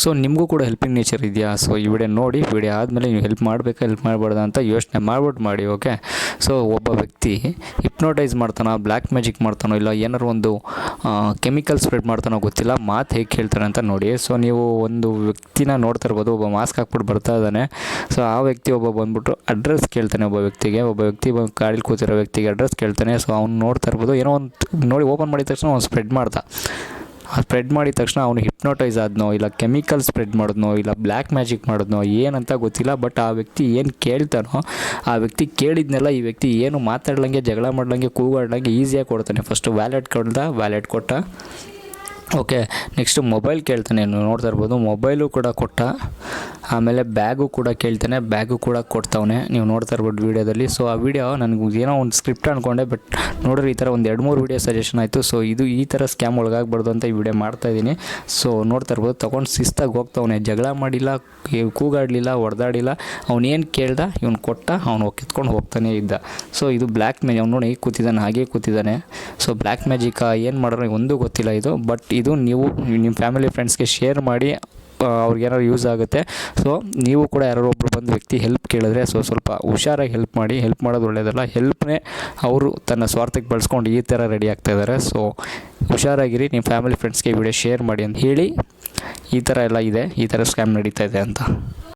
So ನಿಮಗೂ ಕೂಡ helping nature ಇದೆಯಾ? ಸೊ ಈ ವಿಡಿಯೋ ನೋಡಿ, ವಿಡಿಯೋ ಆದಮೇಲೆ ನೀವು ಹೆಲ್ಪ್ ಮಾಡಬೇಕಾ ಹೆಲ್ಪ್ ಮಾಡಬಾರ್ದು ಅಂತ ಯೋಚನೆ ಮಾಡ್ಬಿಟ್ಟು ಮಾಡಿ. ಓಕೆ. ಸೊ ಒಬ್ಬ ವ್ಯಕ್ತಿ ಹಿಪ್ನೋಟೈಸ್ ಮಾಡ್ತಾನೋ, ಬ್ಲ್ಯಾಕ್ ಮ್ಯಾಜಿಕ್ ಮಾಡ್ತಾನೋ, ಇಲ್ಲ ಏನಾರು ಒಂದು ಕೆಮಿಕಲ್ ಸ್ಪ್ರೆಡ್ ಮಾಡ್ತಾನೋ ಗೊತ್ತಿಲ್ಲ, ಮಾತು ಹೇಗೆ ಕೇಳ್ತಾನೆ ಅಂತ ನೋಡಿ. ಸೊ ನೀವು ಒಂದು ವ್ಯಕ್ತಿನ ನೋಡ್ತಾ ಇರ್ಬೋದು, ಒಬ್ಬ ಮಾಸ್ಕ್ ಹಾಕ್ಬಿಟ್ಟು ಬರ್ತಾ ಇದ್ದಾನೆ. ಸೊ ಆ ವ್ಯಕ್ತಿ ಬಂದ್ಬಿಟ್ಟು ಅಡ್ರೆಸ್ ಕೇಳ್ತಾನೆ. ಒಬ್ಬ ವ್ಯಕ್ತಿ ಗಾಡೀಲಿ ಕೂತಿರೋ ವ್ಯಕ್ತಿಗೆ ಅಡ್ರೆಸ್ ಕೇಳ್ತಾನೆ. ಸೊ ಅವ್ನು ನೋಡ್ತಾ ಇರ್ಬೋದು, ಏನೋ ಒಂದು ನೋಡಿ ಓಪನ್ ಮಾಡಿದ ತಕ್ಷಣ ಅವ್ನು ಸ್ಪ್ರೆಡ್ ಮಾಡ್ದ. ಆ ಸ್ಪ್ರೆಡ್ ಮಾಡಿದ ತಕ್ಷಣ ಅವನು ಹಿಪ್ನೋಟೈಸ್ ಆದ್ನೋ, ಇಲ್ಲ ಕೆಮಿಕಲ್ ಸ್ಪ್ರೆಡ್ ಮಾಡಿದ್ನೋ, ಇಲ್ಲ ಬ್ಲ್ಯಾಕ್ ಮ್ಯಾಜಿಕ್ ಮಾಡಿದ್ನೋ ಏನಂತ ಗೊತ್ತಿಲ್ಲ. ಬಟ್ ಆ ವ್ಯಕ್ತಿ ಏನು ಕೇಳ್ತಾನೋ, ಆ ವ್ಯಕ್ತಿ ಕೇಳಿದ್ನೆಲ್ಲ ಈ ವ್ಯಕ್ತಿ ಏನು ಮಾತಾಡ್ಲಂಗೆ, ಜಗಳ ಮಾಡ್ಲಂಗೆ, ಕೂಗಾಡ್ಲಂಗೆ ಈಸಿಯಾಗಿ ಕೊಡ್ತಾನೆ. ಫಸ್ಟು ವ್ಯಾಲೆಟ್ ಕೊಟ್ಟ. ಓಕೆ. ನೆಕ್ಸ್ಟು ಮೊಬೈಲ್ ಕೇಳ್ತಾನೆ, ನೋಡ್ತಾ ಇರ್ಬೋದು, ಮೊಬೈಲು ಕೂಡ ಕೊಟ್ಟ. ಆಮೇಲೆ ಬ್ಯಾಗು ಕೂಡ ಕೇಳ್ತಾನೆ, ಬ್ಯಾಗು ಕೂಡ ಕೊಡ್ತಾವನೆ, ನೀವು ನೋಡ್ತಾ ಇರ್ಬೋದು ವೀಡಿಯೋದಲ್ಲಿ. ಸೊ ಆ ವಿಡಿಯೋ ನನಗೆ ಏನೋ ಒಂದು ಸ್ಕ್ರಿಪ್ಟ್ ಅಂದ್ಕೊಂಡೆ, ಬಟ್ ನೋಡ್ರಿ ಈ ಥರ ಒಂದು 2-3 ವೀಡಿಯೋ ಸಜೆಷನ್ ಆಯಿತು. ಸೊ ಈ ಥರ ಸ್ಕ್ಯಾಮ್ ಒಳಗಾಗಬಾರ್ದು ಅಂತ ಈ ವಿಡಿಯೋ ಮಾಡ್ತಾಯಿದ್ದೀನಿ. ಸೊ ನೋಡ್ತಾ ಇರ್ಬೋದು, ತೊಗೊಂಡು ಶಿಸ್ತಾಗಿ ಹೋಗ್ತಾವನೆ, ಜಗಳ ಮಾಡಿಲ್ಲ, ಕೂಗಾಡಲಿಲ್ಲ, ಹೊಡೆದಾಡಿಲ್ಲ. ಅವನೇನು ಕೇಳ್ದ ಇವನು ಕೊಟ್ಟ, ಅವನು ಕಿತ್ಕೊಂಡು ಹೋಗ್ತಾನೆ ಇದ್ದ. ಸೊ ಇದು ಬ್ಲ್ಯಾಕ್ ಮ್ಯಾಜಿಕ್. ಅವ್ನು ನೋಡಿ ಕೂತಿದ್ದಾನೆ, ಹಾಗೇ ಕೂತಿದ್ದಾನೆ. ಸೊ ಬ್ಲ್ಯಾಕ್ ಮ್ಯಾಜಿಕ್ ಏನು ಮಾಡೋರು ಒಂದೂ ಗೊತ್ತಿಲ್ಲ ಇದು. ಬಟ್ ಇದು ನೀವು ನಿಮ್ಮ ಫ್ಯಾಮಿಲಿ ಫ್ರೆಂಡ್ಸ್ಗೆ ಶೇರ್ ಮಾಡಿ, ಅವ್ರಿಗೇನಾದ್ರು ಯೂಸ್ ಆಗುತ್ತೆ. ಸೊ ನೀವು ಕೂಡ ಯಾರೋ ಒಬ್ಬರು ಬಂದು ವ್ಯಕ್ತಿ ಹೆಲ್ಪ್ ಕೇಳಿದ್ರೆ ಸ್ವಲ್ಪ ಹುಷಾರಾಗಿ ಹೆಲ್ಪ್ ಮಾಡಿ. ಹೆಲ್ಪ್ ಮಾಡೋದು ಒಳ್ಳೆಯದಲ್ಲ. ಹೆಲ್ಪ್ನೇ ಅವರು ತನ್ನ ಸ್ವಾರ್ಥಕ್ಕೆ ಬಳಸ್ಕೊಂಡು ಈ ಥರ ರೆಡಿ ಆಗ್ತಾಯಿದ್ದಾರೆ. ಸೊ ಹುಷಾರಾಗಿರಿ, ನಿಮ್ಮ ಫ್ಯಾಮಿಲಿ ಫ್ರೆಂಡ್ಸ್ಗೆ ವಿಡಿಯೋ ಶೇರ್ ಮಾಡಿ ಅಂತ ಹೇಳಿ. ಈ ಥರ ಎಲ್ಲ ಇದೆ, ಈ ಥರ ಸ್ಕ್ಯಾಮ್ ನಡೀತಾ ಇದೆ ಅಂತ.